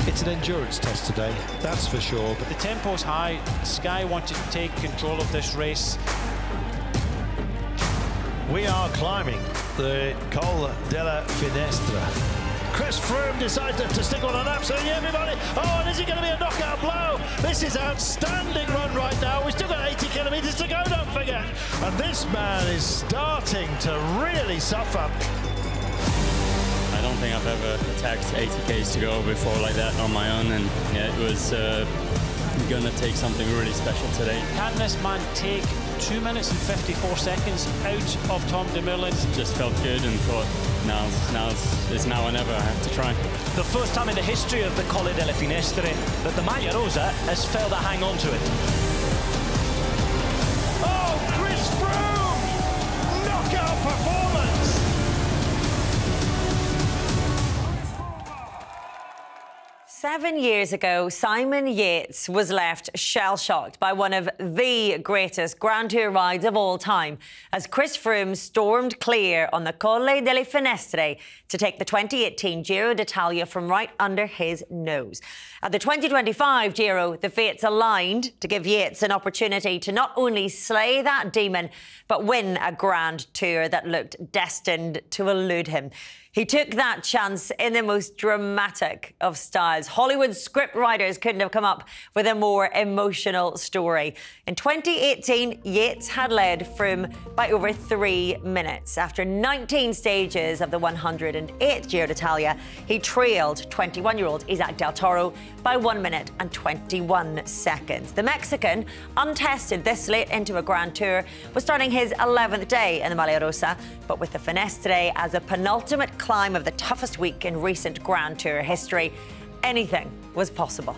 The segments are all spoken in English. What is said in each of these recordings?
It's an endurance test today, that's for sure. But the tempo's high. Sky wanted to take control of this race. We are climbing the Colle delle Finestre. Chris Froome decided to stick on an absolutely everybody. Oh, and is it going to be a knockout blow? This is outstanding run right now. We've still got 80 kilometres to go, don't forget. And this man is starting to really suffer. I don't think I've ever attacked 80 Ks to go before like that on my own, and yeah, it was gonna take something really special today. Can this man take 2 minutes and 54 seconds out of Tom Dumoulin? Just felt good and thought, it's now or never. I have to try. The first time in the history of the Colle delle Finestre that the Maglia Rosa has failed to hang on to it. Oh, Chris Froome! Knockout performance! Seven years ago, Simon Yates was left shell-shocked by one of the greatest Grand Tour rides of all time as Chris Froome stormed clear on the Colle delle Finestre to take the 2018 Giro D'Italia from right under his nose. At the 2025 Giro, the fates aligned to give Yates an opportunity to not only slay that demon, but win a Grand Tour that looked destined to elude him. He took that chance in the most dramatic of styles. Hollywood scriptwriters couldn't have come up with a more emotional story. In 2018, Yates had led Froome by over 3 minutes. After 19 stages of the 108th Giro d'Italia, he trailed 21-year-old Isaac Del Toro by 1 minute and 21 seconds. The Mexican, untested this late into a Grand Tour, was starting his 11th day in the Maglia Rosa, but with the Finestre as a penultimate climb of the toughest week in recent Grand Tour history, anything was possible.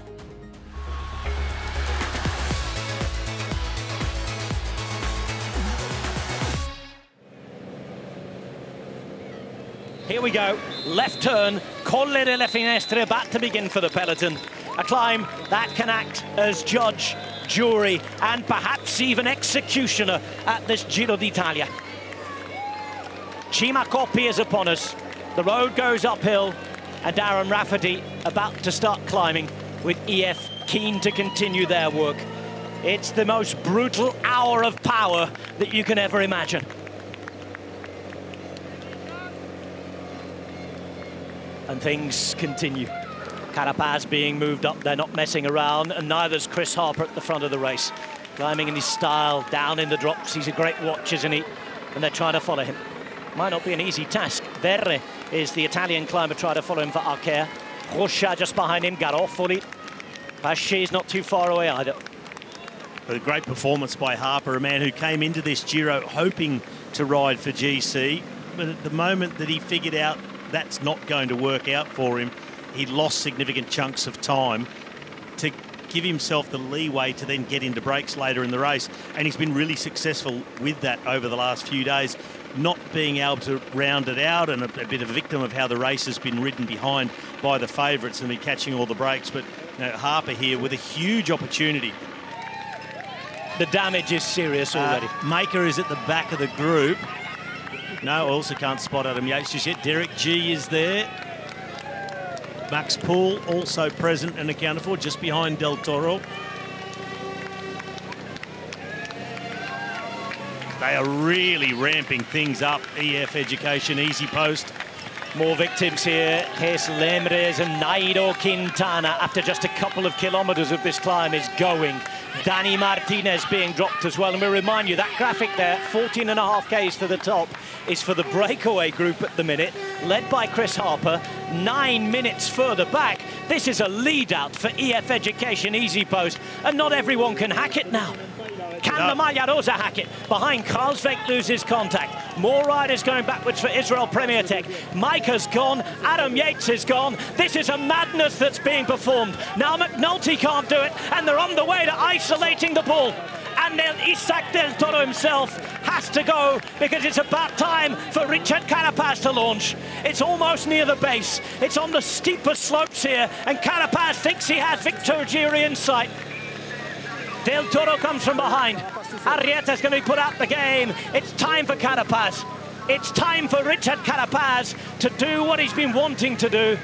Here we go, left turn, Colle delle Finestre about to begin for the peloton. A climb that can act as judge, jury, and perhaps even executioner at this Giro d'Italia. Cima Coppi is upon us. The road goes uphill, and Darren Rafferty about to start climbing, with EF keen to continue their work. It's the most brutal hour of power that you can ever imagine. And things continue. Carapaz being moved up, they're not messing around, and neither's Chris Harper at the front of the race. Climbing in his style, down in the drops, he's a great watch, isn't he? And they're trying to follow him. Might not be an easy task. Verre is the Italian climber trying to follow him for Aert. Rocha just behind him, Garofoli. Pache's not too far away either. A great performance by Harper, a man who came into this Giro hoping to ride for GC. But at the moment that he figured out that's not going to work out for him, he lost significant chunks of time to give himself the leeway to then get into breaks later in the race. And he's been really successful with that over the last few days, not being able to round it out, and a bit of a victim of how the race has been ridden behind by the favourites and be catching all the breaks. But you know, Harper here with a huge opportunity. The damage is serious already. Maker is at the back of the group. No, also can't spot Adam Yates just yet. Derek G is there. Max Poole also present and accounted for, just behind Del Toro. They are really ramping things up. EF Education, Easy Post. More victims here. Jes Lemres and Nairo Quintana, after just a couple of kilometres of this climb, is going. Danny Martinez being dropped as well. And we remind you, that graphic there, 14.5 Ks to the top, is for the breakaway group at the minute, led by Chris Harper. 9 minutes further back, this is a lead out for EF Education Easy Post, and not everyone can hack it now. Can the Maglia Rosa hack it? Behind, Karlsvik loses contact. More riders going backwards for Israel Premier Tech. Micah's gone, Adam Yates is gone. This is a madness that's being performed. Now McNulty can't do it, and they're on the way to isolating the bull. And Isaac Del Toro himself has to go, because it's about time for Richard Carapaz to launch. It's almost near the base. It's on the steeper slopes here, and Carapaz thinks he has Victoria in sight. Del Toro comes from behind. Arrieta's going to be put out the game. It's time for Carapaz. It's time for Richard Carapaz to do what he's been wanting to do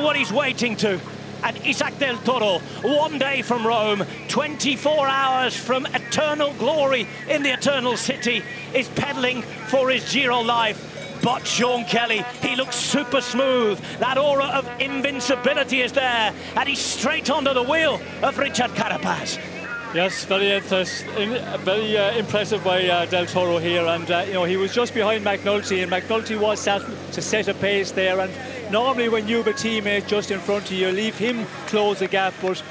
what he's waiting to. And Isaac Del Toro, 1 day from Rome, 24 hours from eternal glory in the eternal city, is pedalling for his Giro life. But Sean Kelly, he looks super smooth. That aura of invincibility is there, and he's straight onto the wheel of Richard Carapaz. Yes, very impressive by Del Toro here, and you know, he was just behind McNulty, and McNulty was set to set a pace there. And normally, when you have a teammate just in front of you, leave him close the gap, but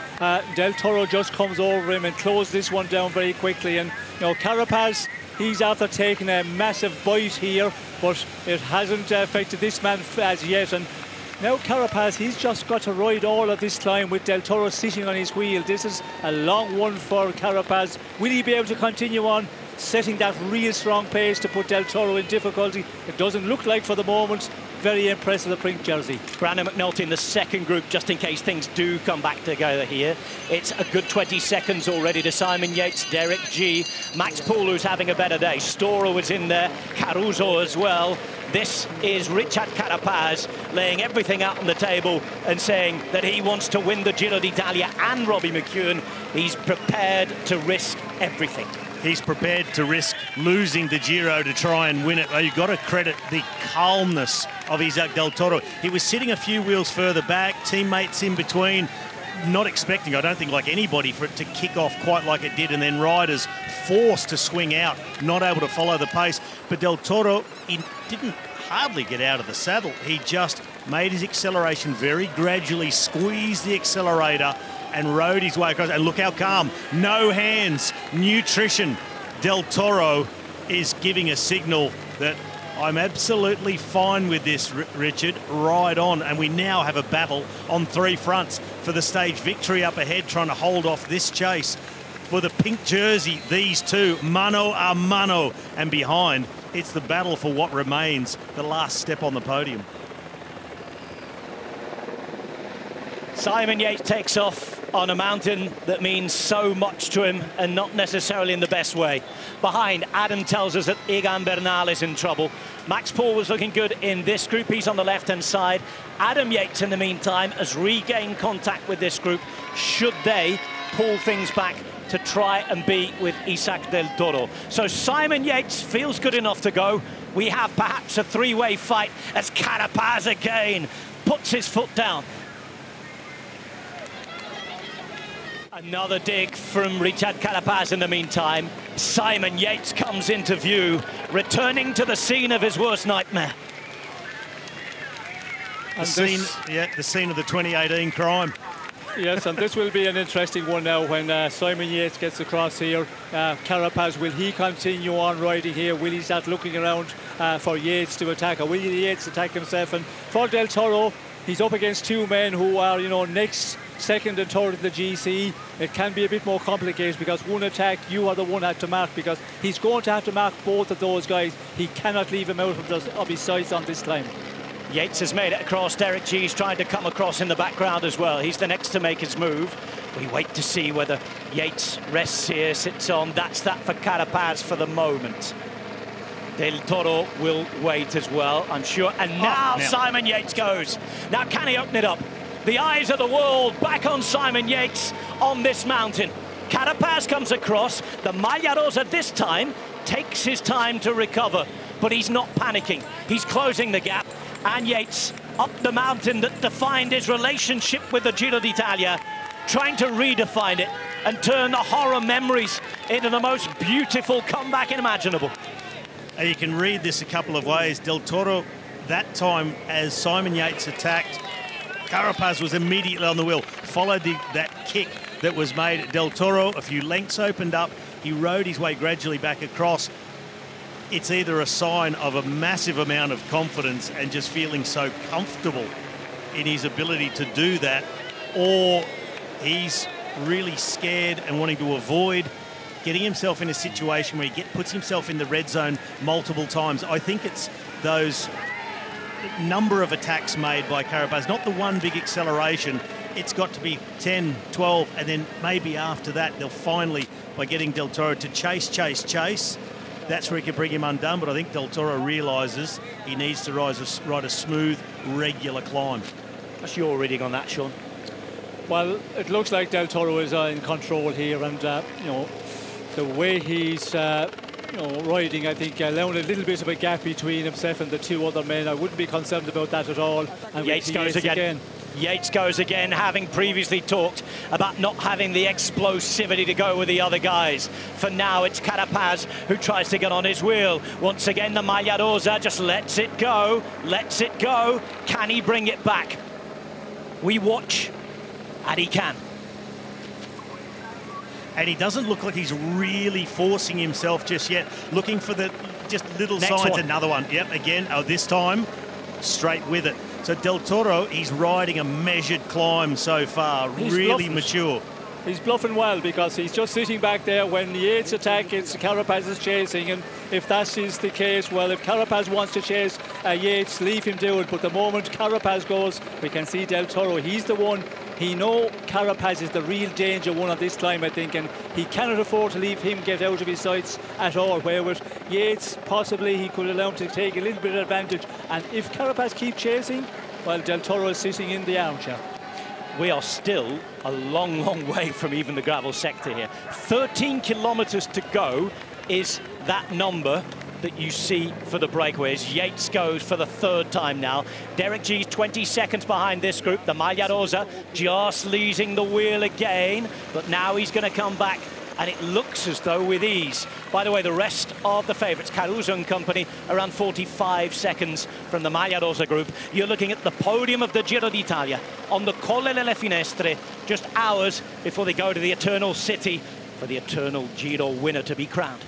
Del Toro just comes over him and closes this one down very quickly. And you know, Carapaz, he's after taking a massive bite here, but it hasn't affected this man as yet. And now Carapaz, he's just got to ride all of this climb with Del Toro sitting on his wheel. This is a long one for Carapaz. Will he be able to continue on setting that real strong pace to put Del Toro in difficulty? It doesn't look like for the moment. Very impressive, the pink jersey. Brandon McNulty in the second group, just in case things do come back together here. It's a good 20 seconds already to Simon Yates, Derek G, Max Poole, who's having a better day. Storer was in there, Caruso as well. This is Richard Carapaz laying everything out on the table and saying that he wants to win the Giro D'Italia and Robbie McEwen. He's prepared to risk everything. He's prepared to risk losing the Giro to try and win it. You've got to credit the calmness of Isaac Del Toro. He was sitting a few wheels further back, teammates in between, not expecting, I don't think, like anybody, for it to kick off quite like it did, and then riders forced to swing out, not able to follow the pace. But Del Toro, he didn't hardly get out of the saddle. He just made his acceleration very gradually, squeezed the accelerator, and rode his way across. And look how calm. No hands, nutrition. Del Toro is giving a signal that I'm absolutely fine with this, Richard. Ride on. And we now have a battle on three fronts for the stage victory up ahead, trying to hold off this chase. For the pink jersey, these two, mano a mano. And behind, it's the battle for what remains, the last step on the podium. Simon Yates takes off on a mountain that means so much to him, and not necessarily in the best way. Behind, Adam tells us that Egan Bernal is in trouble. Max Poole was looking good in this group. He's on the left-hand side. Adam Yates, in the meantime, has regained contact with this group. Should they pull things back to try and be with Isaac Del Toro? So Simon Yates feels good enough to go. We have perhaps a three-way fight as Carapaz again puts his foot down. Another dig from Richard Carapaz in the meantime. Simon Yates comes into view, returning to the scene of his worst nightmare. The scene of the 2018 crime. Yes, and this will be an interesting one now when Simon Yates gets across here. Carapaz, will he continue on riding here? Will he start looking around for Yates to attack, or will Yates attack himself? And for Del Toro, he's up against two men who are, you know, next, second and third in the GC. It can be a bit more complicated because one attack, you are the one had to mark, because he's going to have to mark both of those guys. He cannot leave him out of his sights on this climb. Yates has made it across. Derek G's trying to come across in the background as well. He's the next to make his move. We wait to see whether Yates rests here, sits on. That's that for Carapaz for the moment. Del Toro will wait as well, I'm sure. And now Simon Yates goes. Now, can he open it up? The eyes of the world back on Simon Yates on this mountain. Carapaz comes across. The Maglia Rosa this time takes his time to recover, but he's not panicking. He's closing the gap. And Yates up the mountain that defined his relationship with the Giro D'Italia, trying to redefine it and turn the horror memories into the most beautiful comeback imaginable. And you can read this a couple of ways. Del Toro, that time, as Simon Yates attacked, Carapaz was immediately on the wheel, followed that kick that was made. Del Toro, a few lengths opened up. He rode his way gradually back across. It's either a sign of a massive amount of confidence and just feeling so comfortable in his ability to do that, or he's really scared and wanting to avoid getting himself in a situation where he puts himself in the red zone multiple times. I think it's those number of attacks made by Carapaz, not the one big acceleration. It's got to be 10, 12, and then maybe after that they'll finally, by getting Del Toro to chase, that's where he can bring him undone. But I think Del Toro realises he needs to ride a smooth, regular climb. What's your reading on that, Sean? Well, it looks like Del Toro is in control here, and you know, the way he's riding, I think allowing a little bit of a gap between himself and the two other men. I wouldn't be concerned about that at all. And Yates goes again. Yates goes again, having previously talked about not having the explosivity to go with the other guys. For now, it's Carapaz who tries to get on his wheel. Once again, the Maglia Rosa just lets it go, lets it go. Can he bring it back? We watch, and he can. And he doesn't look like he's really forcing himself just yet. Looking for the just little Next signs. one. Another one. Yep, again. Oh, this time, straight with it. So Del Toro, he's riding a measured climb so far. He's really bluffing. Mature. He's bluffing well, because he's just sitting back there when Yates attack, it's Carapaz is chasing, and if that is the case, well, if Carapaz wants to chase Yates, leave him do it. But the moment Carapaz goes, we can see Del Toro, he's the one. He know Carapaz is the real danger one on this climb, I think, and he cannot afford to leave him get out of his sights at all. Where with Yates, possibly he could allow him to take a little bit of advantage, and if Carapaz keeps chasing, well, Del Toro is sitting in the armchair. We are still a long, long way from even the gravel sector here. 13 kilometres to go is that number that you see for the breakaways. Yates goes for the third time now. Derek G's 20 seconds behind this group. The Maglia Rosa just losing the wheel again, but now he's going to come back, and it looks as though with ease. By the way, the rest of the favourites, Caruso and company, around 45 seconds from the Maglia Rosa group. You're looking at the podium of the Giro d'Italia on the Colle delle Finestre, just hours before they go to the Eternal City for the Eternal Giro winner to be crowned.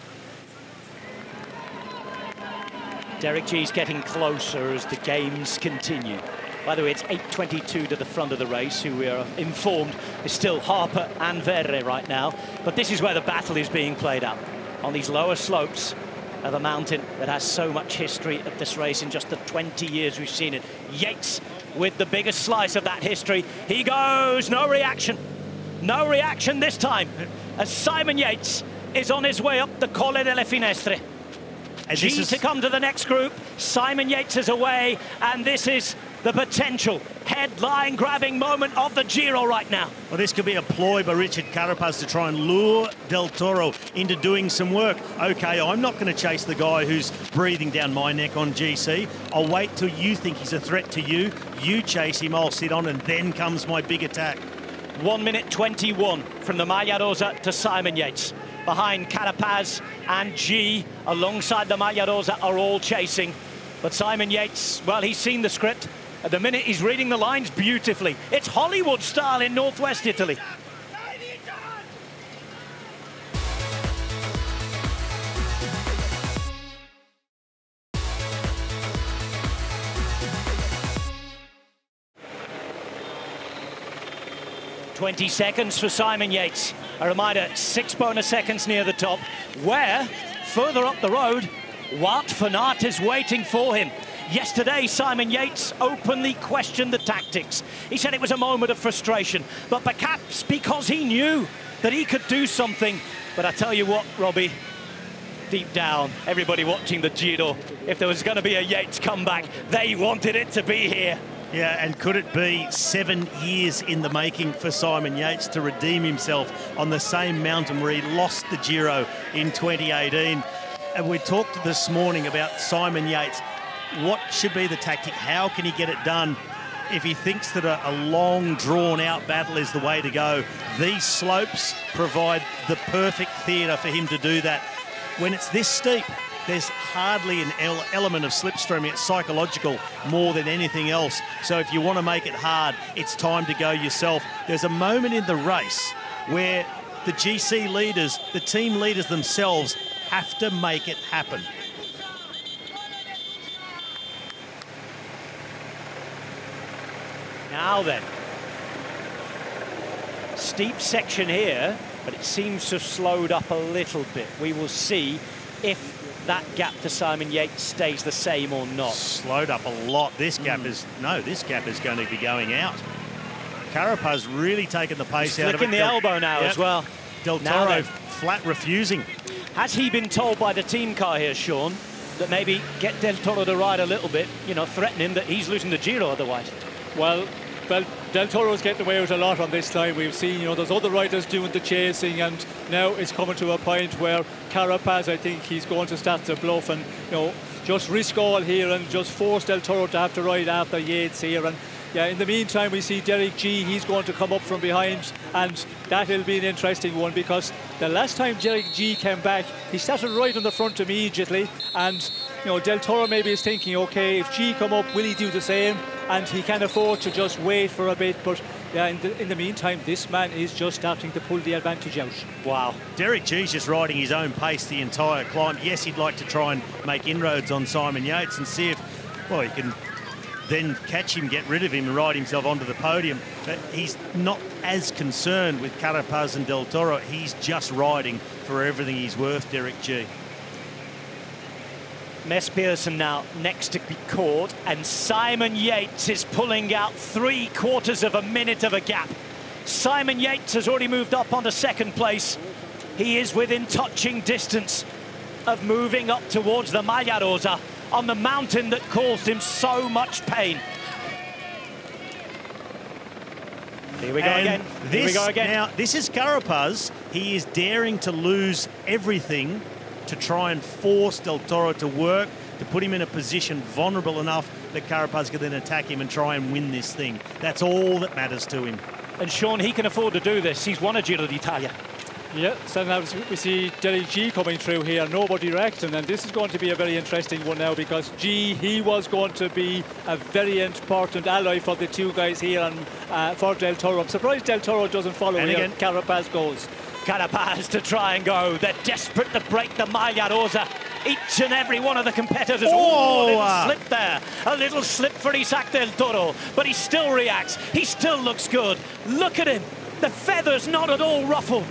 Derek G's getting closer as the games continue. By the way, it's 8:22 to the front of the race, who we are informed is still Harper and Verre right now. But this is where the battle is being played out, on these lower slopes of a mountain that has so much history at this race in just the 20 years we've seen it. Yates with the biggest slice of that history. He goes, no reaction. No reaction this time, as Simon Yates is on his way up the Colle delle Finestre. G to come to the next group. Simon Yates is away, and this is the potential headline-grabbing moment of the Giro right now. Well, this could be a ploy by Richard Carapaz to try and lure Del Toro into doing some work. OK, I'm not going to chase the guy who's breathing down my neck on GC. I'll wait till you think he's a threat to you. You chase him, I'll sit on, and then comes my big attack. 1 minute 21 from the Maglia Rosa to Simon Yates. Behind Carapaz and G, alongside the Maglia Rosa, are all chasing. But Simon Yates, well, he's seen the script. At the minute, he's reading the lines beautifully. It's Hollywood style in northwest Italy. "20 seconds for Simon Yates. A reminder, 6 bonus seconds near the top, where, further up the road, Wout van Aert is waiting for him. Yesterday, Simon Yates openly questioned the tactics. He said it was a moment of frustration, but perhaps because he knew that he could do something. But I tell you what, Robbie, deep down, everybody watching the Giro, if there was going to be a Yates comeback, they wanted it to be here. Yeah, and could it be 7 years in the making for Simon Yates to redeem himself on the same mountain where he lost the Giro in 2018? And we talked this morning about Simon Yates. What should be the tactic? How can he get it done? If he thinks that a long, drawn-out battle is the way to go, these slopes provide the perfect theatre for him to do that. When it's this steep, there's hardly an element of slipstreaming. It's psychological more than anything else. So if you want to make it hard, it's time to go yourself. There's a moment in the race where the GC leaders, the team leaders themselves, have to make it happen. Now then, steep section here, but it seems to have slowed up a little bit. We will see if that gap to Simon Yates stays the same or not. Slowed up a lot. This gap is, no, this gap is going to be going out. Carapaz really taking the pace out of it. Flicking the elbow now as well. Del Toro flat refusing. Has he been told by the team car here, Sean, that maybe get Del Toro to ride a little bit, you know, threaten him that he's losing the Giro otherwise? Well, Well, Del Toro's getting away with a lot on this time. We've seen, you know, there's other riders doing the chasing, and now it's coming to a point where Carapaz, I think he's going to start to bluff and, you know, just risk all here and just force Del Toro to have to ride after Yates here. And yeah, in the meantime, we see Derek G, he's going to come up from behind, and that'll be an interesting one, because the last time Derek G came back, he started right on the front immediately, and you know, Del Toro maybe is thinking, okay, if G come up, will he do the same? And he can afford to just wait for a bit. But yeah, in the meantime, this man is just starting to pull the advantage out. Wow. Derek G's just riding his own pace the entire climb. Yes, he'd like to try and make inroads on Simon Yates and see if, well, he can then catch him, get rid of him and ride himself onto the podium. But he's not as concerned with Carapaz and Del Toro. He's just riding for everything he's worth, Derek G. Mess Pearson now next to be caught, and Simon Yates is pulling out 3/4 of a minute of a gap. Simon Yates has already moved up onto second place. He is within touching distance of moving up towards the Maglia Rosa on the mountain that caused him so much pain. Here we go again. Here we go again. Now, this is Carapaz. He is daring to lose everything to try and force Del Toro to work, to put him in a position vulnerable enough that Carapaz can then attack him and try and win this thing. That's all that matters to him. And Sean, he can afford to do this. He's won a Giro D'Italia. Yeah, so now we see Derek G coming through here, nobody reacting, and this is going to be a very interesting one now, because G, he was going to be a very important ally for the two guys here, and for Del Toro. I'm surprised Del Toro doesn't follow and here. Again, Carapaz goes. Carapaz to try and go. They're desperate to break the Maglia Rosa. Each and every one of the competitors. Oh, a little slip there. A little slip for Isaac Del Toro. But he still reacts. He still looks good. Look at him. The feathers not at all ruffled.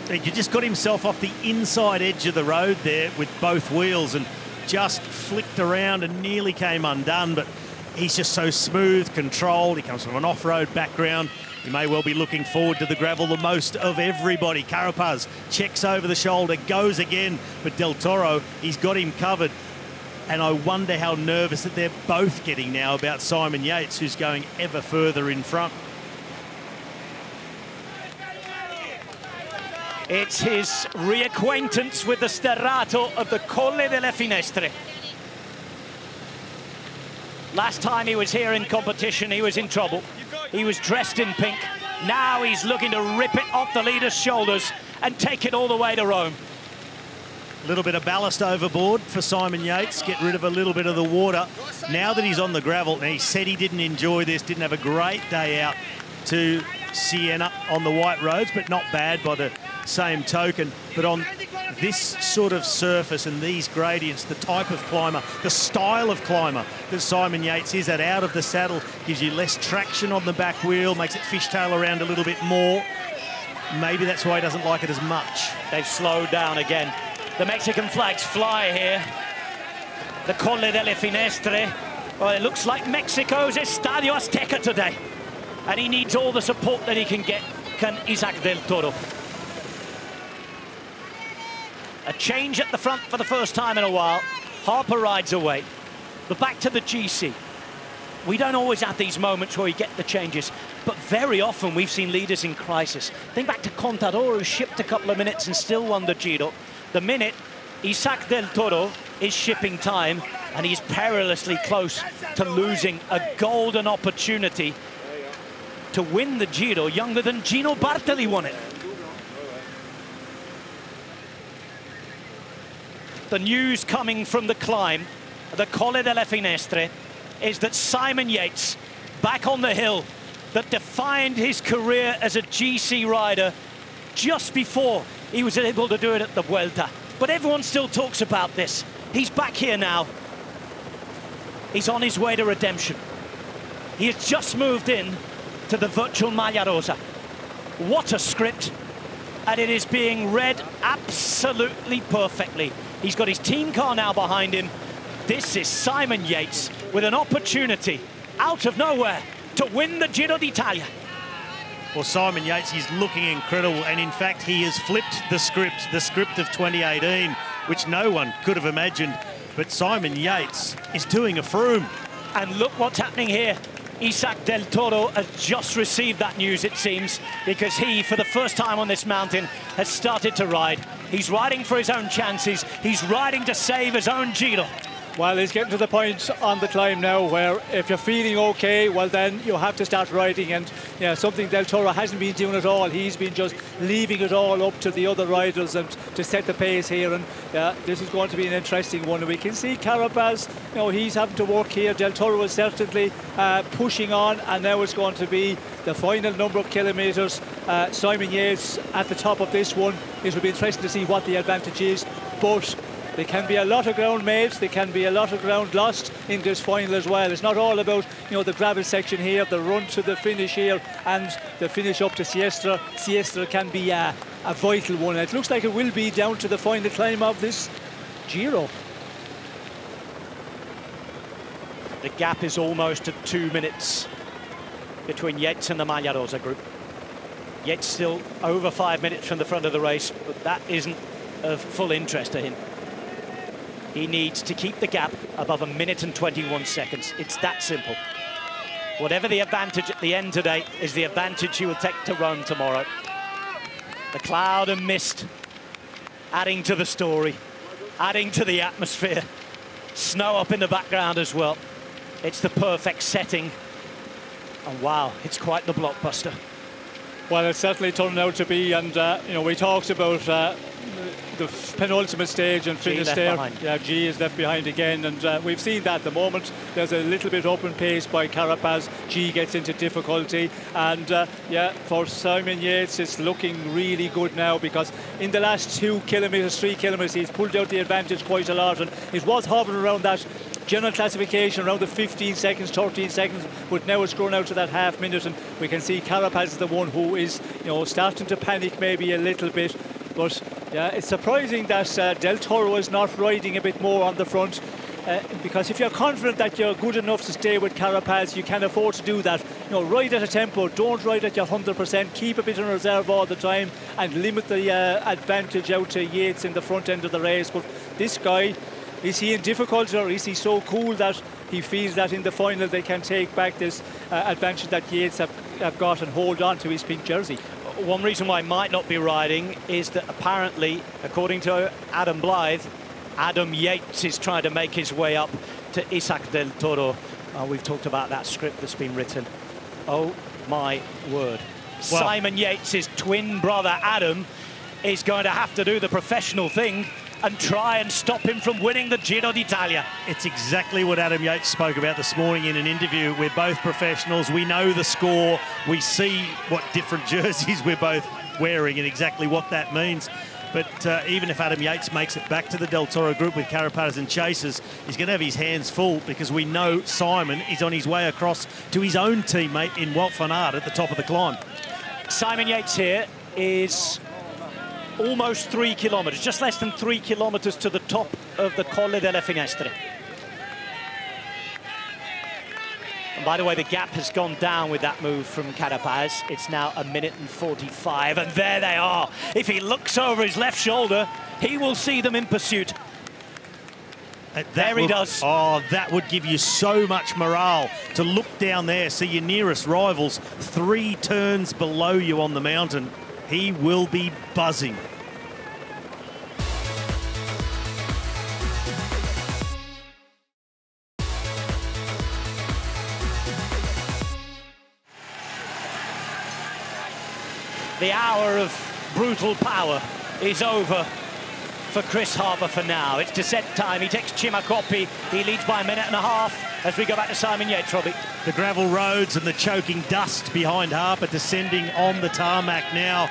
He just got himself off the inside edge of the road there with both wheels and just flicked around and nearly came undone. But he's just so smooth, controlled. He comes from an off-road background. He may well be looking forward to the gravel the most of everybody. Carapaz checks over the shoulder, goes again, but Del Toro, he's got him covered. And I wonder how nervous that they're both getting now about Simon Yates, who's going ever further in front. It's his reacquaintance with the sterrato of the Colle delle Finestre. Last time he was here in competition, he was in trouble. He was dressed in pink. Now he's looking to rip it off the leader's shoulders and take it all the way to Rome. A little bit of ballast overboard for Simon Yates, get rid of a little bit of the water. Now that he's on the gravel, and he said he didn't enjoy this, didn't have a great day out to Siena on the white roads, but not bad by the same token. But on this sort of surface and these gradients, the type of climber, the style of climber that Simon Yates is at, out of the saddle, gives you less traction on the back wheel, makes it fishtail around a little bit more. Maybe that's why he doesn't like it as much. They've slowed down again. The Mexican flags fly here. The Colle delle Finestre. Well, it looks like Mexico's Estadio Azteca today. And he needs all the support that he can get, can Isaac Del Toro. A change at the front for the first time in a while. Harper rides away. But back to the GC. We don't always have these moments where we get the changes, but very often we've seen leaders in crisis. Think back to Contador, who shipped a couple of minutes and still won the Giro. The minute Isaac Del Toro is shipping time, and he's perilously close to losing a golden opportunity to win the Giro, younger than Gino Bartali won it. The news coming from the climb, the Colle delle Finestre, is that Simon Yates, back on the hill that defined his career as a GC rider just before he was able to do it at the Vuelta. But everyone still talks about this. He's back here now. He's on his way to redemption. He has just moved in to the virtual Maglia Rosa. What a script. And it is being read absolutely perfectly. He's got his team car now behind him. This is Simon Yates with an opportunity out of nowhere to win the Giro D'Italia. Well, Simon Yates, he's looking incredible, and in fact he has flipped the script of 2018, which no one could have imagined. But Simon Yates is doing a Froome. And look what's happening here. Isaac Del Toro has just received that news, it seems, because he, for the first time on this mountain, has started to ride. He's riding for his own chances. He's riding to save his own Giro. Well, he's getting to the point on the climb now where if you're feeling okay, well, then you have to start riding. And yeah, something Del Toro hasn't been doing at all. He's been just leaving it all up to the other riders and to set the pace here. And yeah, this is going to be an interesting one. We can see Carapaz, you know, he's having to work here. Del Toro is certainly pushing on, and now it's going to be the final number of kilometres. Simon Yates at the top of this one. It will be interesting to see what the advantage is, but there can be a lot of ground made, there can be a lot of ground lost in this final as well. It's not all about, you know, the gravel section here, the run to the finish here, and the finish up to Finestre. Finestre can be a vital one. It looks like it will be down to the final climb of this Giro. The gap is almost at 2 minutes between Yates and the Maglia Rosa group. Yates still over 5 minutes from the front of the race, but that isn't of full interest to him. He needs to keep the gap above 1 minute and 21 seconds. It's that simple. Whatever the advantage at the end today is the advantage he will take to Rome tomorrow. The cloud and mist adding to the story, adding to the atmosphere. Snow up in the background as well. It's the perfect setting. And wow, it's quite the blockbuster. Well, it's certainly turned out to be, and you know, we talked about the penultimate stage and Finestre. Yeah, G is left behind again, and we've seen that at the moment. There's a little bit up in pace by Carapaz. G gets into difficulty, and yeah, for Simon Yates, it's looking really good now, because in the last 2 kilometres, 3 kilometres, he's pulled out the advantage quite a lot, and it was hovering around that general classification around the 15 seconds, 13 seconds, but now it's grown out to that half minute, and we can see Carapaz is the one who is, you know, starting to panic maybe a little bit. But yeah, it's surprising that Del Toro is not riding a bit more on the front, because if you're confident that you're good enough to stay with Carapaz, you can afford to do that. You know, ride at a tempo, don't ride at your 100%, keep a bit in reserve all the time, and limit the advantage out to Yates in the front end of the race. But this guy, is he in difficulty, or is he so cool that he feels that in the final they can take back this advantage that Yates have got and hold on to his pink jersey? One reason why he might not be riding is that apparently, according to Adam Blythe, Adam Yates is trying to make his way up to Isaac Del Toro. We've talked about that script that's been written. Oh my word. Well, Simon Yates' twin brother Adam is going to have to do the professional thing and try and stop him from winning the Giro D'Italia. It's exactly what Adam Yates spoke about this morning in an interview. We're both professionals. We know the score. We see what different jerseys we're both wearing and exactly what that means. But even if Adam Yates makes it back to the Del Toro group with Carapaz and chasers, he's going to have his hands full, because we know Simon is on his way across to his own teammate in Wout van Aert at the top of the climb. Simon Yates here is almost 3 kilometres, just less than 3 kilometres to the top of the Colle delle Finestre. And by the way, the gap has gone down with that move from Carapaz. It's now 1 minute and 45, and there they are. If he looks over his left shoulder, he will see them in pursuit. There he does. Oh, that would give you so much morale to look down there, see your nearest rivals 3 turns below you on the mountain. He will be buzzing. The hour of brutal power is over for Chris Harper for now. It's descent time. He takes Chimakopi. He leads by 1.5 minutes as we go back to Simon Yates, Robbie. The gravel roads and the choking dust behind Harper descending on the tarmac now,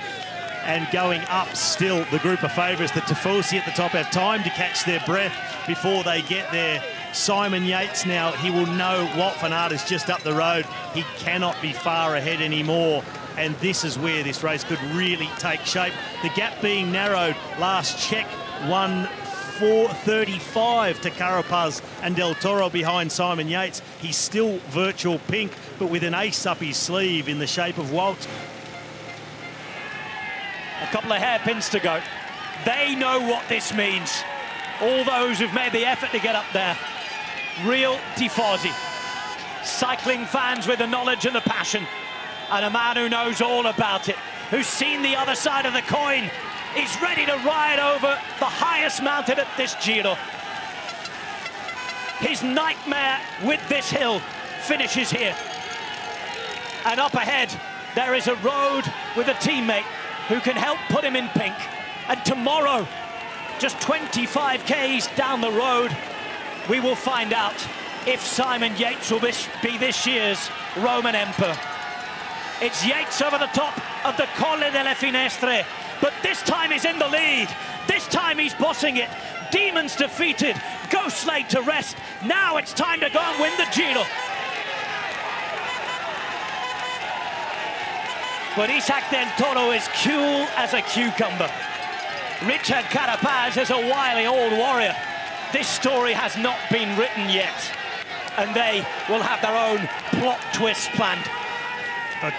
and going up still, the group of favourites. The Tifosi at the top have time to catch their breath before they get there. Simon Yates now, he will know Wout van Aert is just up the road. He cannot be far ahead anymore. And this is where this race could really take shape. The gap being narrowed, last check, 1:4:35 to Carapaz and Del Toro behind Simon Yates. He's still virtual pink, but with an ace up his sleeve in the shape of Wout. A couple of hairpins to go. They know what this means. All those who've made the effort to get up there. Real tifosi. Cycling fans with the knowledge and the passion, and a man who knows all about it, who's seen the other side of the coin. He's ready to ride over the highest mountain at this Giro. His nightmare with this hill finishes here. And up ahead, there is a road with a teammate who can help put him in pink. And tomorrow, just 25 Ks down the road, we will find out if Simon Yates will be this year's Roman Emperor. It's Yates over the top of the Colle delle Finestre, but this time he's in the lead. This time he's bossing it. Demons defeated, ghosts laid to rest. Now it's time to go and win the Giro. But Isaac Del Toro is cool as a cucumber. Richard Carapaz is a wily old warrior. This story has not been written yet, and they will have their own plot twist planned.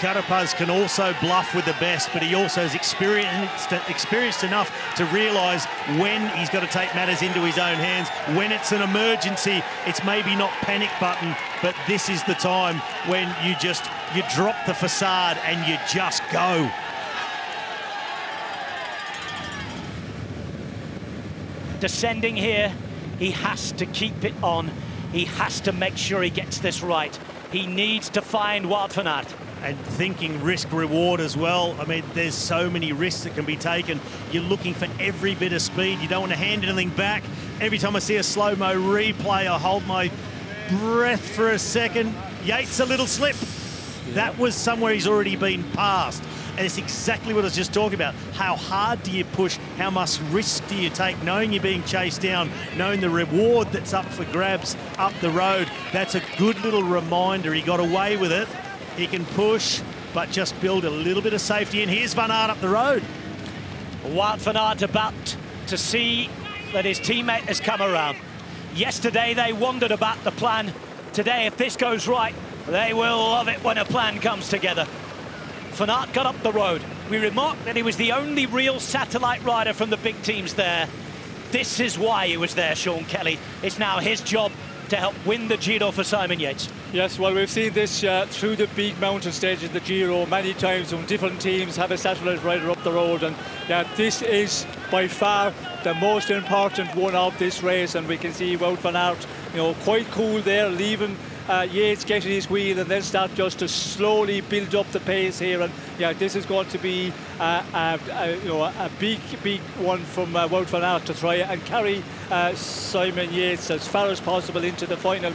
Carapaz can also bluff with the best, but he also is experienced enough to realise when he's got to take matters into his own hands. When it's an emergency, it's maybe not panic button, but this is the time when you drop the facade and you just go. Descending here, he has to keep it on. He has to make sure he gets this right. He needs to find Wout van Aert. And thinking risk-reward as well. I mean, there's so many risks that can be taken. You're looking for every bit of speed. You don't want to hand anything back. Every time I see a slow-mo replay, I hold my breath for a second. Yates, a little slip. That was somewhere he's already been passed. And it's exactly what I was just talking about. How hard do you push? How much risk do you take? Knowing you're being chased down, knowing the reward that's up for grabs up the road. That's a good little reminder. He got away with it. He can push, but just build a little bit of safety. And here's Van Aert up the road. Wout van Aert about to see that his teammate has come around. Yesterday, they wondered about the plan. Today, if this goes right, they will love it when a plan comes together. Van Aert got up the road. We remarked that he was the only real satellite rider from the big teams there. This is why he was there, Sean Kelly. It's now his job to help win the Giro for Simon Yates. Yes, well, we've seen this through the big mountain stage of the Giro many times when different teams have a satellite rider up the road, and this is by far the most important one of this race, and we can see Wout van Aert, quite cool there, leaving Yates getting his wheel and then start just to slowly build up the pace here. And this is going to be a big one from Wout van Aert to try and carry Simon Yates as far as possible into the final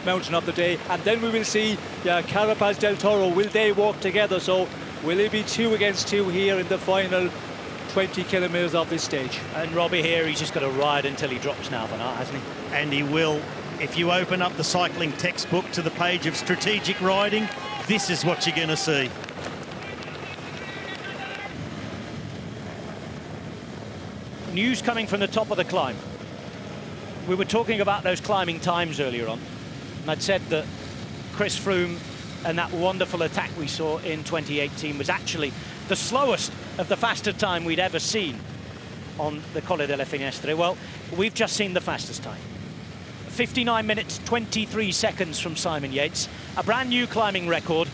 mountain of the day. And then we will see Carapaz Del Toro. Will they walk together? So will it be 2 against 2 here in the final 20 kilometres of this stage? And Robbie here, he's just got to ride until he drops now, Van Aert, hasn't he? And he will. If you open up the cycling textbook to the page of strategic riding, this is what you're going to see. News coming from the top of the climb. We were talking about those climbing times earlier on, and I'd said that Chris Froome and that wonderful attack we saw in 2018 was actually the slowest of the faster time we'd ever seen on the Colle delle Finestre. Well, we've just seen the fastest time. 59 minutes, 23 seconds from Simon Yates. A brand new climbing record.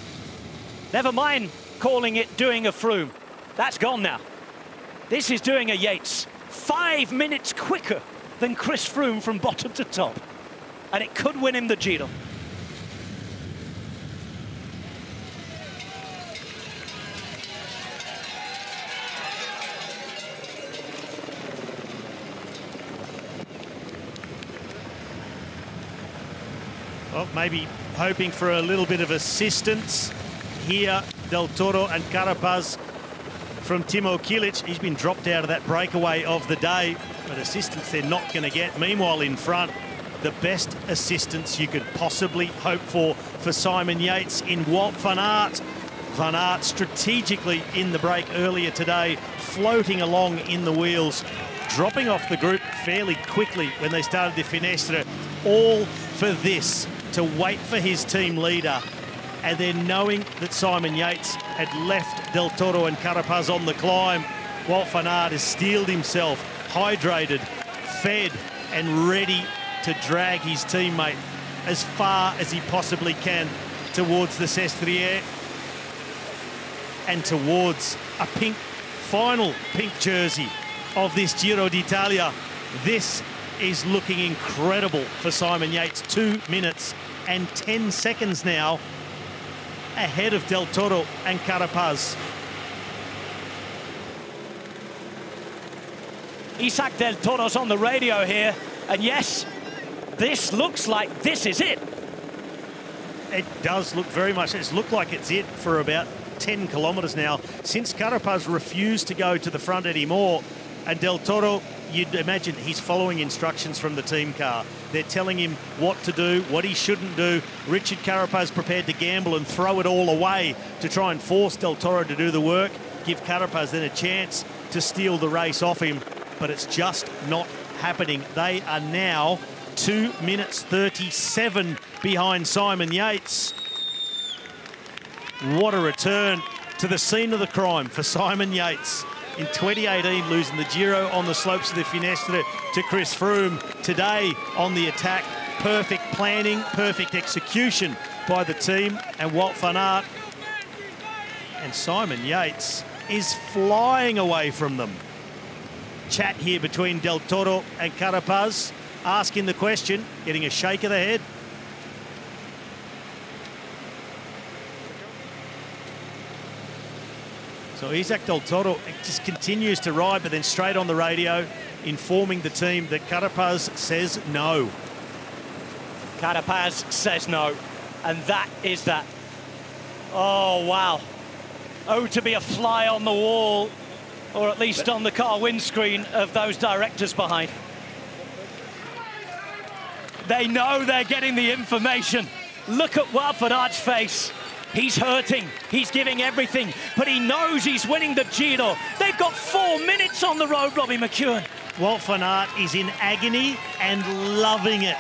Never mind calling it doing a Froome. That's gone now. This is doing a Yates. 5 minutes quicker than Chris Froome from bottom to top. And it could win him the Giro. Well, maybe hoping for a little bit of assistance here. Del Toro and Carapaz from Timo Kilic. He's been dropped out of that breakaway of the day, but assistance they're not going to get. Meanwhile, in front, the best assistance you could possibly hope for Simon Yates in Wout van Aert. Van Aert strategically in the break earlier today, floating along in the wheels, dropping off the group fairly quickly when they started the Finestre, all for this, to wait for his team leader. And then knowing that Simon Yates had left Del Toro and Carapaz on the climb, Wout van Aert has steeled himself, hydrated, fed, and ready to drag his teammate as far as he possibly can towards the Sestriere and towards a final pink jersey of this Giro d'Italia. This is looking incredible for Simon Yates. 2 minutes and 10 seconds now ahead of Del Toro and Carapaz. Isaac Del Toro's on the radio here, and yes, this looks like this is it. It does look very much, it's looked like it's it for about 10 kilometres now, since Carapaz refused to go to the front anymore, and Del Toro, you'd imagine he's following instructions from the team car. They're telling him what to do, what he shouldn't do. Richard Carapaz prepared to gamble and throw it all away to try and force Del Toro to do the work, give Carapaz then a chance to steal the race off him, but it's just not happening. They are now 2 minutes 37 behind Simon Yates. What a return to the scene of the crime for Simon Yates. In 2018, losing the Giro on the slopes of the Finestre to Chris Froome. Today, on the attack, perfect planning, perfect execution by the team and Wout van Aert. And Simon Yates is flying away from them. Chat here between Del Toro and Carapaz, asking the question, getting a shake of the head. So Isaac Del Toro just continues to ride, but then straight on the radio, informing the team that Carapaz says no. Carapaz says no, and that is that. Oh, wow. Oh, to be a fly on the wall, or at least on the car windscreen of those directors behind. They know they're getting the information. Look at Wout van Aert's face. He's hurting, he's giving everything, but he knows he's winning the Giro. They've got 4 minutes on the road, Robbie McEwen. Wout van Aert is in agony and loving it.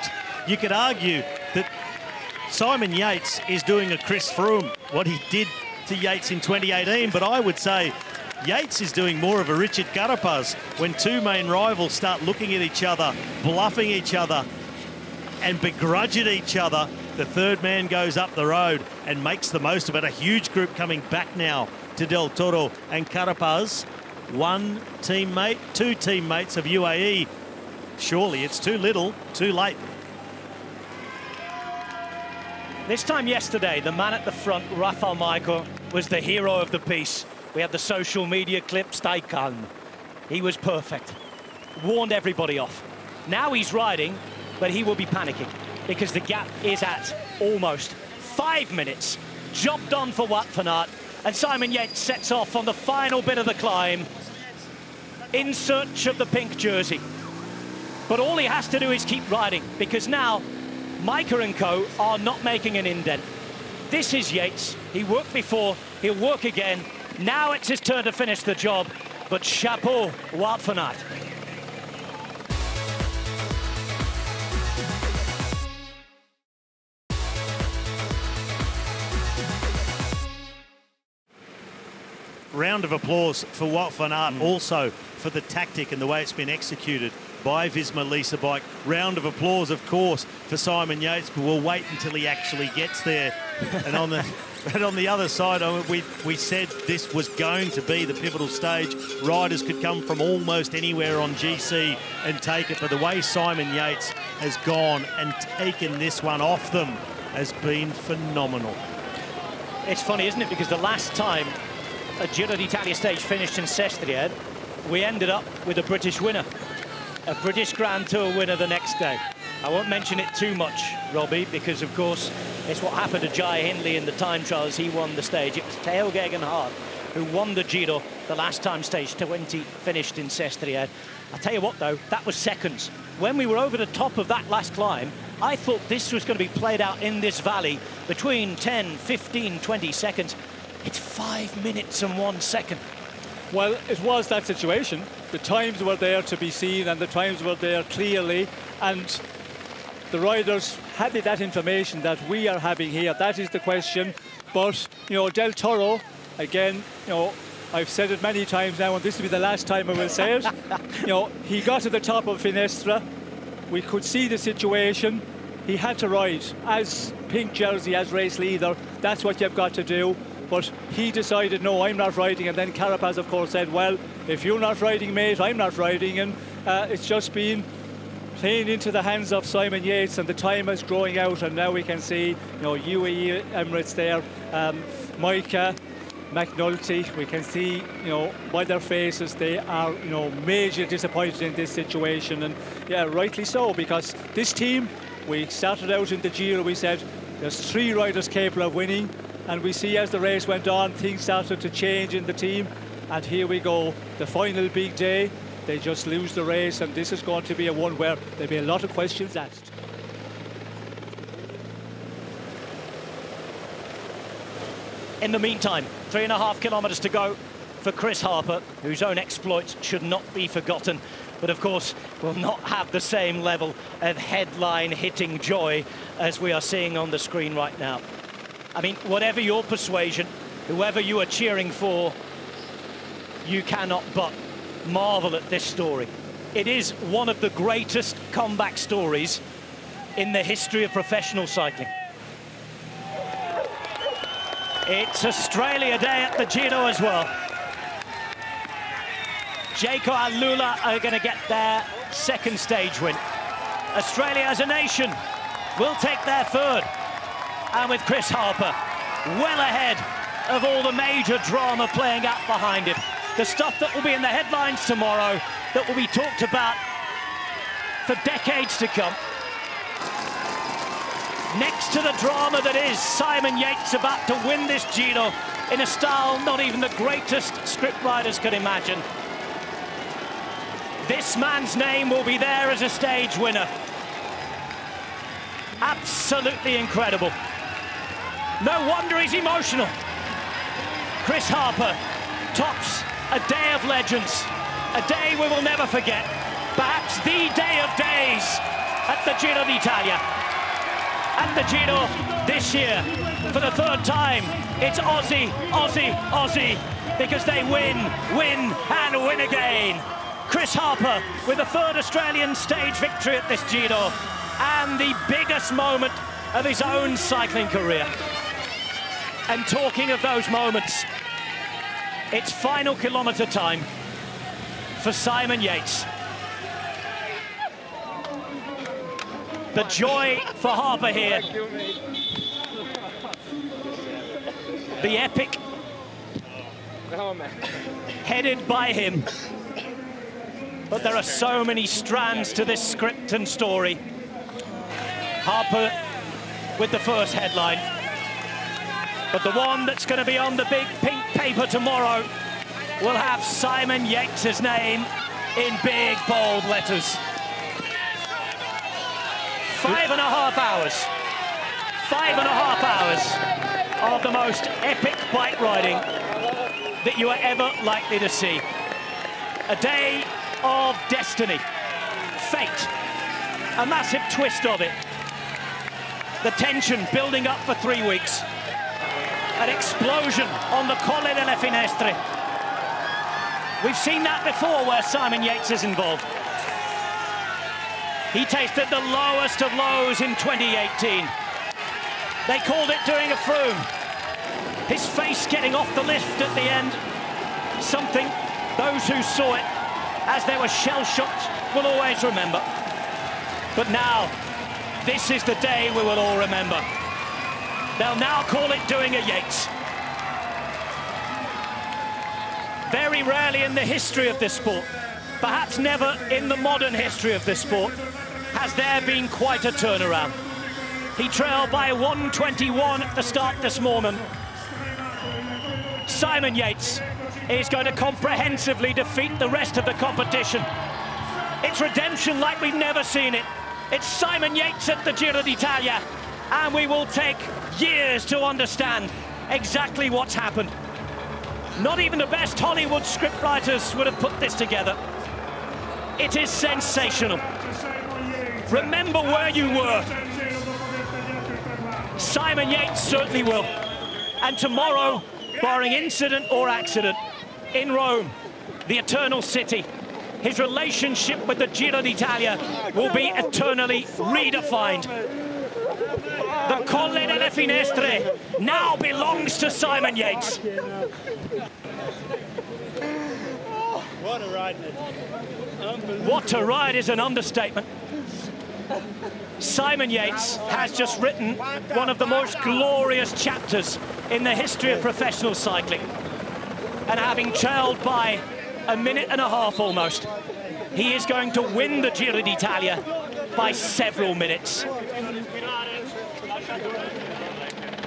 You could argue that Simon Yates is doing a Chris Froome, what he did to Yates in 2018, but I would say Yates is doing more of a Richard Carapaz when two main rivals start looking at each other, bluffing each other, and begrudging each other. The third man goes up the road and makes the most of it. A huge group coming back now to Del Toro and Carapaz. One teammate, two teammates of UAE. Surely it's too little, too late. This time yesterday, the man at the front, Rafael Michael, was the hero of the piece. We had the social media clip, stay calm. He was perfect. Warned everybody off. Now he's riding, but he will be panicking because the gap is at almost 5 minutes. Job done for Wout van Aert, and Simon Yates sets off on the final bit of the climb in search of the pink jersey. But all he has to do is keep riding, because now Micah and co are not making an indent. This is Yates. He worked before, he'll work again. Now it's his turn to finish the job, but chapeau, Wout van Aert. Round of applause for Wout van Aert, also for the tactic and the way it's been executed by Visma Lease Bike. Round of applause, of course, for Simon Yates, but we'll wait until he actually gets there. And on the other side, we said this was going to be the pivotal stage. Riders could come from almost anywhere on GC and take it, but the way Simon Yates has gone and taken this one off them has been phenomenal. It's funny, isn't it? Because the last time a Giro d'Italia stage finished in Sestriere, we ended up with a British winner, a British Grand Tour winner the next day. I won't mention it too much, Robbie, because of course it's what happened to Jai Hindley in the time trials. He won the stage. It was Theo Gegenhardt who won the Giro the last time stage 20 finished in Sestriere. I'll tell you what though, that was seconds. When we were over the top of that last climb, I thought this was going to be played out in this valley between 10, 15, 20 seconds. It's 5 minutes and 1 second. Well, it was that situation. The times were there to be seen, and the times were there clearly, and the riders had that information that we are having here. That is the question. But, you know, Del Toro, again, you know, I've said it many times now, and this will be the last time I will say it. You know, he got to the top of Finestre. We could see the situation. he had to ride as pink jersey, as race leader. That's what you've got to do. But he decided, no, I'm not riding. And then Carapaz, of course, said, well, if you're not riding, mate, I'm not riding. And it's just been playing into the hands of Simon Yates, and the time is growing out. And now we can see, you know, UAE Emirates there, Micah, McNulty. We can see, you know, by their faces, they are, you know, major disappointed in this situation. And yeah, rightly so, because this team, we started out in the Giro, we said there's 3 riders capable of winning, and we see as the race went on, things started to change in the team, and here we go, the final big day. They just lose the race, and this is going to be a one where there'll be a lot of questions asked. In the meantime, 3.5 kilometres to go for Chris Harper, whose own exploits should not be forgotten, but of course will not have the same level of headline-hitting joy as we are seeing on the screen right now. I mean, whatever your persuasion, whoever you are cheering for, you cannot but marvel at this story. It is one of the greatest comeback stories in the history of professional cycling. It's Australia Day at the Giro as well. Jaco and Lula are going to get their second stage win. Australia as a nation will take their third. And with Chris Harper well ahead of all the major drama playing out behind him. The stuff that will be in the headlines tomorrow, that will be talked about for decades to come. Next to the drama that is Simon Yates about to win this Giro in a style not even the greatest script writers could imagine. This man's name will be there as a stage winner. Absolutely incredible. No wonder he's emotional. Chris Harper tops a day of legends, a day we will never forget. Perhaps the day of days at the Giro D'Italia. At the Giro this year, for the 3rd time, it's Aussie, Aussie, Aussie, because they win, and win again. Chris Harper with the 3rd Australian stage victory at this Giro, and the biggest moment of his own cycling career. And talking of those moments, it's final kilometre time for Simon Yates. The joy for Harper here. The epic headed by him. But there are so many strands to this script and story. Harper with the first headline. But the one that's going to be on the big pink paper tomorrow will have Simon Yates' name in big, bold letters. 5.5 hours. 5.5 hours of the most epic bike riding that you are ever likely to see. A day of destiny, fate, a massive twist of it. The tension building up for 3 weeks. An explosion on the Colle delle Finestre. We've seen that before where Simon Yates is involved. He tasted the lowest of lows in 2018. They called it doing a Froome. His face getting off the lift at the end. Something those who saw it as they were shell-shocked will always remember. But now, this is the day we will all remember. They'll now call it doing a Yates. Very rarely in the history of this sport, perhaps never in the modern history of this sport, has there been quite a turnaround. He trailed by 1:21 at the start this morning. Simon Yates is going to comprehensively defeat the rest of the competition. It's redemption like we've never seen it. It's Simon Yates at the Giro D'Italia, and we will take years to understand exactly what's happened. Not even the best Hollywood scriptwriters would have put this together. It is sensational. Remember where you were. Simon Yates certainly will. And tomorrow, barring incident or accident, in Rome, the eternal city, his relationship with the Giro d'Italia will be eternally redefined. The Colle delle Finestre now belongs to Simon Yates. What a ride, mate. What a ride is an understatement. Simon Yates has just written one of the most glorious chapters in the history of professional cycling. And having trailed by a minute and a half almost, he is going to win the Giro d'Italia by several minutes.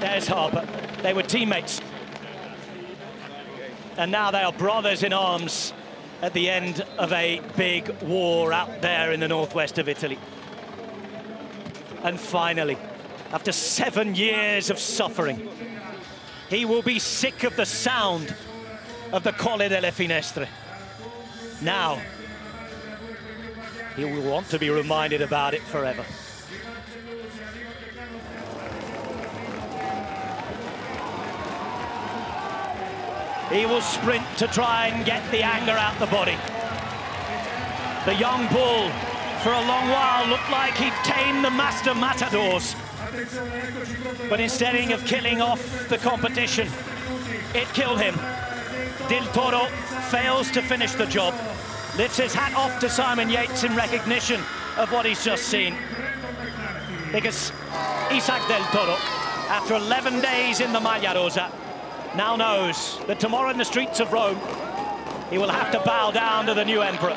There's Harper. They were teammates. And now they are brothers in arms at the end of a big war out there in the northwest of Italy. And finally, after 7 years of suffering, he will be sick of the sound of the Colle delle Finestre. Now, he will want to be reminded about it forever. He will sprint to try and get the anger out the body. The young bull, for a long while, looked like he'd tamed the master matadors. But instead of killing off the competition, it killed him. Del Toro fails to finish the job, lifts his hat off to Simon Yates in recognition of what he's just seen. Because Isaac Del Toro, after 11 days in the Maglia Rosa, now knows that tomorrow in the streets of Rome, he will have to bow down to the new emperor,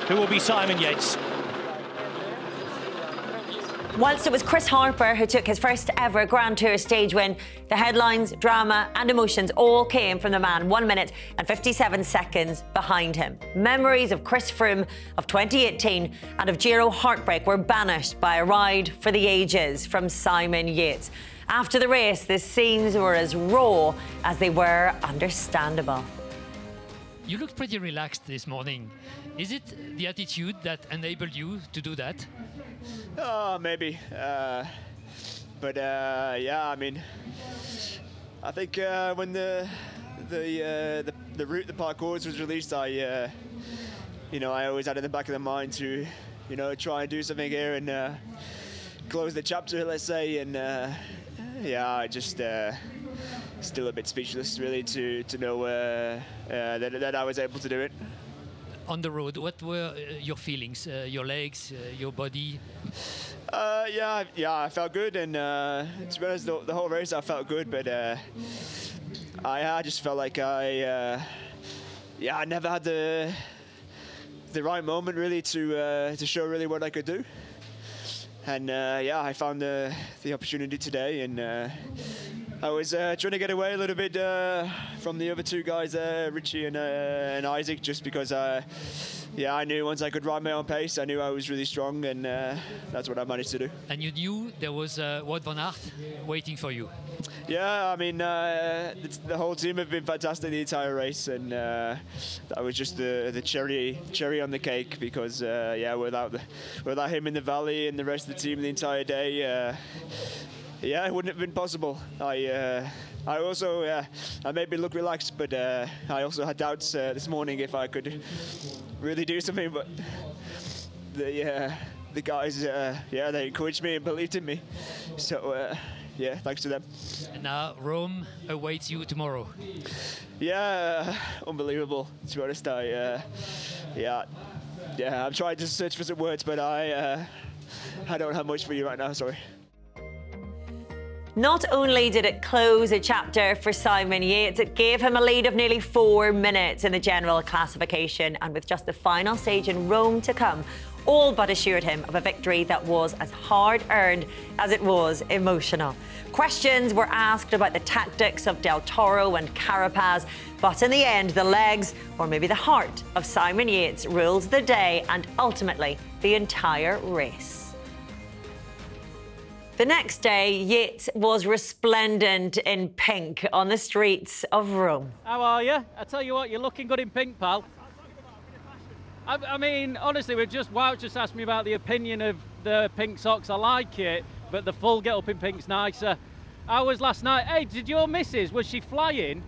who will be Simon Yates. Whilst it was Chris Harper who took his first ever Grand Tour stage win, the headlines, drama and emotions all came from the man 1 minute and 57 seconds behind him. Memories of Chris Froome of 2018 and of Giro heartbreak were banished by a ride for the ages from Simon Yates. After the race, the scenes were as raw as they were understandable. You looked pretty relaxed this morning. Is it the attitude that enabled you to do that? Maybe. But yeah, I mean, I think when the route, the parcours was released, I always had in the back of the mind to, try and do something here and close the chapter, let's say. And yeah, I just still a bit speechless, really, to know that I was able to do it. On the road, what were your feelings, your legs, your body? Yeah, I felt good, and to be honest, the whole race I felt good, but I just felt like I never had the right moment really to show really what I could do, and yeah, I found the opportunity today, and I was trying to get away a little bit from the other two guys, Richie and Isaac, just because yeah, I knew once I could ride my own pace, I knew I was really strong, and that's what I managed to do. And you knew there was Wout van Aert waiting for you? Yeah, I mean, the whole team have been fantastic the entire race, and that was just the cherry on the cake, because yeah, without him in the valley and the rest of the team the entire day, yeah, it wouldn't have been possible. I also, I maybe look relaxed, but I also had doubts this morning if I could really do something. But the guys, yeah, they encouraged me and believed in me. So yeah, thanks to them. And now Rome awaits you tomorrow. Yeah, unbelievable. To be honest, yeah, I'm trying to search for some words, but I don't have much for you right now. Sorry. Not only did it close a chapter for Simon Yates, it gave him a lead of nearly 4 minutes in the general classification, and with just the final stage in Rome to come, all but assured him of a victory that was as hard-earned as it was emotional. Questions were asked about the tactics of Del Toro and Carapaz, but in the end, the legs, or maybe the heart, of Simon Yates ruled the day and ultimately the entire race. The next day, Yates was resplendent in pink on the streets of Rome. How are you? I tell you what, you're looking good in pink, pal. I mean, honestly, Wout just asked me about the opinion of the pink socks. I like it, but the full get-up in pink's nicer. How was last night? Hey, did your missus, was she flying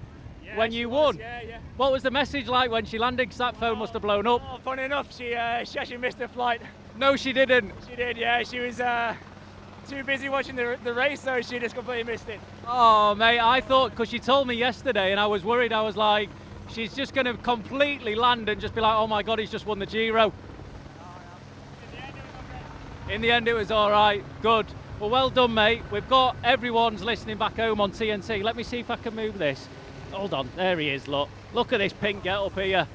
when you won? Yeah. What was the message like when she landed? Because that phone must have blown up. Oh, funny enough, she actually missed her flight. No, she didn't. She did, yeah. She was... too busy watching the race, or she just completely missed it? Oh, mate, I thought, because she told me yesterday, and I was worried, I was like, she's just going to completely land and just be like, oh my God, he's just won the Giro. In the end, it was all right. Good. Well done, mate. We've got everyone's listening back home on TNT. Let me see if I can move this. Hold on. There he is, look. Look at this pink get up here.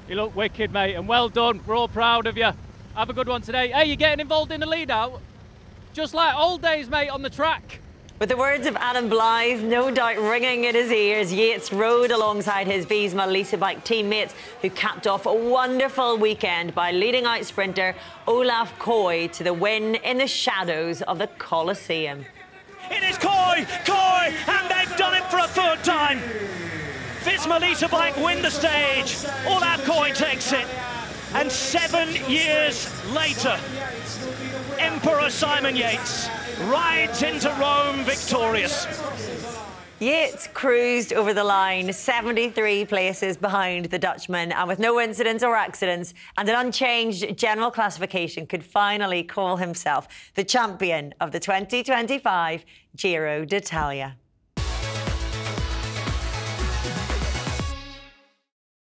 You look wicked, mate, and well done. We're all proud of you. Have a good one today. Hey, you're getting involved in the lead-out? Just like old days, mate, on the track. With the words of Adam Blythe no doubt ringing in his ears, Yates rode alongside his Visma Lisa Bike teammates, who capped off a wonderful weekend by leading out sprinter Olaf Colle to the win in the shadows of the Colosseum. It is Colle, and they've done it for a third time. Visma Lisa Bike win the stage. Olaf Colle takes it. And 7 years later, Emperor Simon Yates rides into Rome victorious. Yates cruised over the line 73 places behind the Dutchman, and with no incidents or accidents and an unchanged general classification, could finally call himself the champion of the 2025 Giro D'Italia.